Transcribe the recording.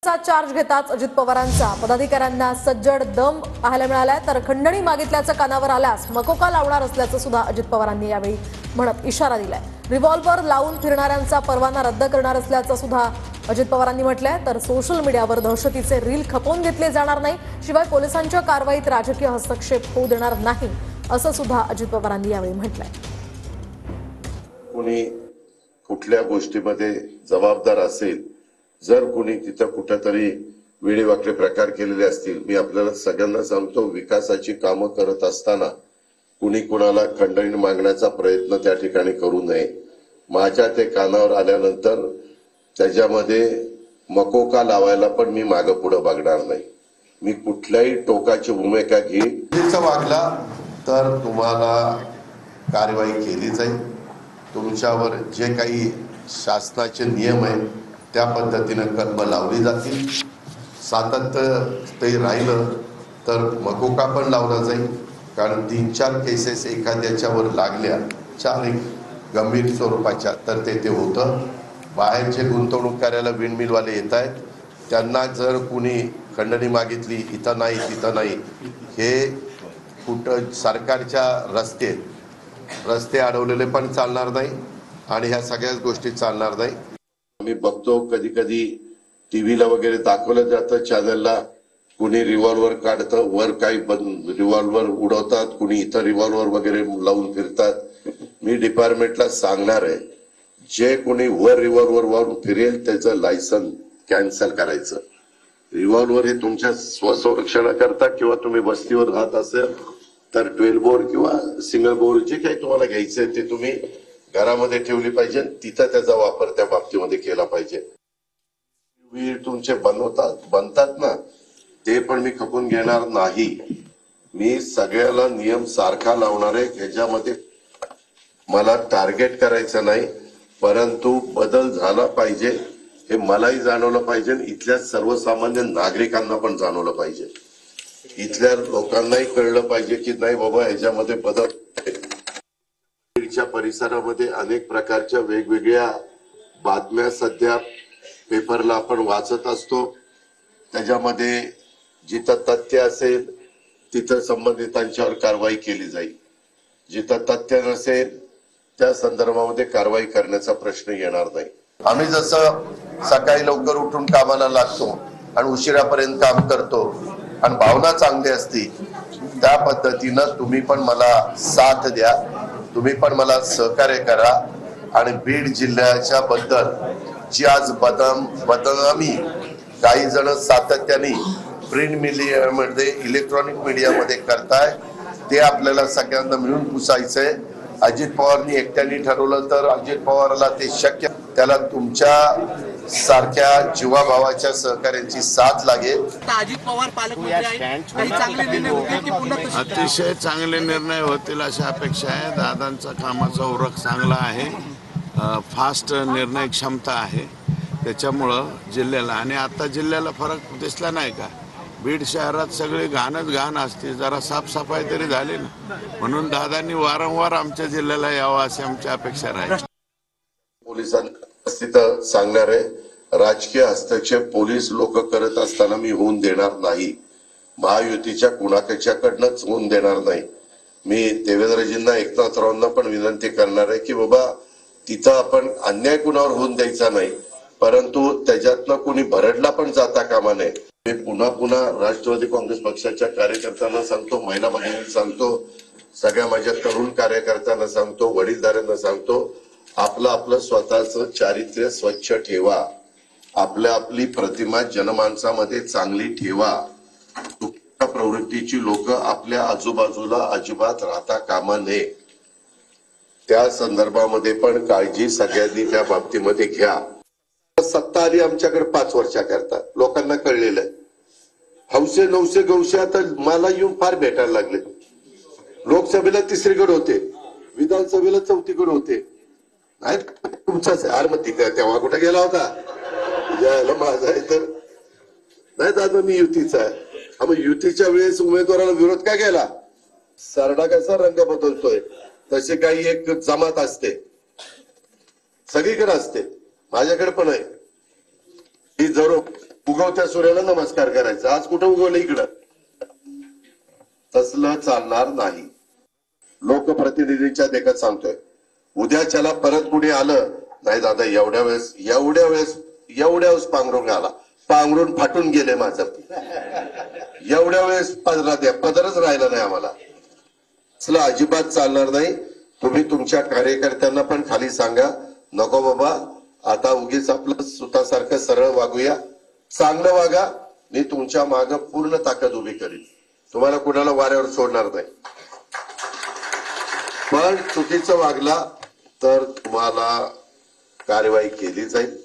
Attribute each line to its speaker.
Speaker 1: चा चार्ज घेताच अजित पवारांचा पदाधिकाऱ्यांना सज्जड दम पाहायला मिळालाय। तर खंडणी मागितल्याचं कानावर आल्यास मकोका लावणार असल्याचं सुद्धा अजित पवारांनी यावेळी म्हणत इशारा दिलाय। रिव्हॉल्वर लावून फिरणाऱ्यांचा परवाना रद्द करणार असल्याचं सुद्धा अजित पवारांनी म्हटलंय। तर सोशल मीडियावर दहशतीचे रील खपवून घेतले जाणार नाही, शिवाय पोलिसांच्या कारवाईत राजकीय हस्तक्षेप होऊ देणार नाही असं सुद्धा अजित पवारांनी यावेळी म्हटलंय।
Speaker 2: कोणी कुठल्या गोष्टीमध्ये जबाबदार असेल, जर कोणी तिथं कुठेतरी वेळेवाकळे प्रकार केलेले असतील, मी आपल्याला सगळ्यांना सांगतो, विकासाची कामं करत असताना कुणी कुणाला खंडणी मागण्याचा प्रयत्न त्या ठिकाणी करू नये। माझ्या ते कानावर आल्यानंतर त्याच्यामध्ये मकोका लावायला पण मी मागं पुढे बघणार नाही। मी कुठल्याही टोकाची भूमिका घेईन।
Speaker 3: वागला तर तुम्हाला कारवाई केली जाईल। तुमच्यावर जे काही शासनाचे नियम आहेत त्या पद्धतीने कलम लावली जातील। सातत्य ते राहिलं तर मकोका पण लावला जाईल, कारण 3-4 केसेस एखाद्याच्यावर लागल्या, 4 गंभीर स्वरूपाच्या, तर ते होतं। बाहेरचे गुंतवणूक करायला विंडमिलवाले येत आहेत, त्यांना जर कुणी खंडणी मागितली, इथं नाही तिथं नाही, हे कुठं सरकारच्या रस्ते अडवलेले पण चालणार नाही आणि ह्या सगळ्याच गोष्टी चालणार नाही।
Speaker 2: मी बघतो कधी कधी टीव्हीला वगैरे दाखवलं जातं, चॅनलला कुणी रिव्हॉल्वर काढतं, वर काही रिव्हॉल्वर उडवतात, कुणी इथं रिव्हॉल्वर वगैरे लावून फिरतात। मी डिपार्टमेंटला सांगणार आहे, जे कोणी वर रिव्हॉल्वर वर फिरेल त्याचं लायसन कॅन्सल करायचं। रिव्हॉल्वर हे तुमच्या स्वसंरक्षणाकरता किंवा तुम्ही वस्तीवर राहत असेल तर 12 बोर किंवा सिंगल बोर जे काही तुम्हाला घ्यायचंय ते तुम्ही घरामध्ये ठेवली पाहिजे, तिथं त्याचा वापर त्या बाबतीमध्ये केला पाहिजे। वीर तुमचे बनतात ना, ते पण मी खपून घेणार नाही। मी सगळ्याला नियम सारखा लावणार आहे, ह्याच्यामध्ये मला टार्गेट करायचं नाही, परंतु बदल झाला पाहिजे हे मलाही जाणवलं पाहिजे, इथल्या सर्वसामान्य नागरिकांना पण जाणवलं पाहिजे, इथल्या लोकांनाही कळलं पाहिजे की नाही बाबा ह्याच्यामध्ये बदल। परिसरामध्ये अनेक प्रकारच्या वेगवेगळ्या बातम्या सध्या पेपरला आपण वाचत असतो, त्याच्यामध्ये जिथं तथ्य असेल तिथं संबंधितांच्यावर कारवाई केली जाईल, जिथं तथ्य नसेल त्या संदर्भामध्ये कारवाई करण्याचा प्रश्न येणार नाही।
Speaker 3: आम्ही जसं सकाळी लवकर उठून कामाला लागतो आणि उशिरापर्यंत काम करतो आणि भावना चांगली असती, त्या पद्धतीनं तुम्ही पण मला साथ द्या, तुम्ही पण मला सहकार्य करा। आणि बीड जिल्ह्याच्या बद्दल जी आज बदनामी काही जण सातत्याने प्रिंट मीडियामध्ये, इलेक्ट्रॉनिक मीडियामध्ये करताय, ते आपल्याला सगळ्यांना मिळून पुसायचंय। अजित पवारांनी एकट्याने ठरवलं तर अजित पवारला ते शक्य, त्याला तुमच्या सारख्या जीवाभावाच्या सहकार्यांची साथ लागेल।
Speaker 4: अजित पवार पालकमंत्री आहेत, काही चांगले निर्णय होतील की पुन्हा
Speaker 5: अतिशय चांगले निर्णय होतील अशी अपेक्षा आहे। दादांचा कामाचा उरक चांगला आहे, फास्ट निर्णय क्षमता आहे, त्याच्यामुळं जिल्ह्याला, आणि आता जिल्ह्याला फरक दिसला नाही का? बीड शहरात सगळे घाण असते, जरा साफसफाई तरी झाली ना, म्हणून दादांनी वारंवार आमच्या जिल्ह्याला यावं अशी आमची अपेक्षा राहील।
Speaker 2: पोलिसांना सांगणार आहे, राजकीय हस्तक्षेप पोलीस लोक करत असताना मी होऊन देणार नाही, महायुतीच्या कुणाच्याकडनंच होऊन देणार नाही। मी देवेंद्रजींना, एकनाथरावांना पण विनंती करणार आहे की बाबा तिथं आपण अन्याय कुणावर होऊन द्यायचा नाही, परंतु त्याच्यातनं कुणी भरडला पण जाता कामा नये। मी पुन्हा राष्ट्रवादी काँग्रेस पक्षाच्या कार्यकर्त्यांना सांगतो, महिला भगिनींना सांगतो, सगळ्या माझ्या तरुण कार्यकर्त्यांना सांगतो, वडीलधाऱ्यांना सांगतो, आपलं स्वतःचं चारित्र्य स्वच्छ ठेवा, आपली प्रतिमा जनमानसामध्ये चांगली ठेवा। चुकीच्या प्रवृत्तीची लोक आपल्या आजूबाजूला अजिबात राहता कामा नये। त्या संदर्भामध्ये पण काळजी सगळ्यांनी त्या बाबतीमध्ये घ्या। सत्ता आली आमच्याकडे 5 वर्षाकरता, लोकांना कळलेलं आहे, हौसे नवसे गौसे आता मला येऊन फार भेटायला लागले। लोकसभेला 3री गड होते, विधानसभेला 4थी गड होते, नाही तुमचाच आहे। अरे मग तेव्हा कुठे गेला होता? यायला माझा आहे तर नाही दादा, मी युतीचा आहे। मग युतीच्या वेळेस उमेदवाराला विरोध का केला? सरडा कसा रंग बदलतोय तसे काही एक जमात असते, सगळीकडे असते, माझ्याकडे पण आहे। ही जरूर उगवत्या सूर्याला नमस्कार करायचा. आज कुठं उगवलं इकडं? तसलं चालणार नाही. लोकप्रतिनिधींच्या देखत सांगतोय, उद्याच्याला परत कुणी आलं नाही दादा, एवढ्या वेळेस पांघरून आला, पांघरून फाटून गेले माझं, एवढ्या वेळेस पदरा द्या, पदरच राहिला नाही आम्हाला. असलं अजिबात चालणार नाही. तुम्ही तुमच्या कार्यकर्त्यांना पण खाली सांगा, नको बाबा आता उगीच आपलं सुतासारखं सरळ वागूया, चांगलं वागा. मी तुमच्या माग पूर्ण ताकद उभी करीन, तुम्हाला कुणाला वाऱ्यावर सोडणार नाही. पण चुकीचं वागला तर तुम्हाला कारवाई केली जाईल.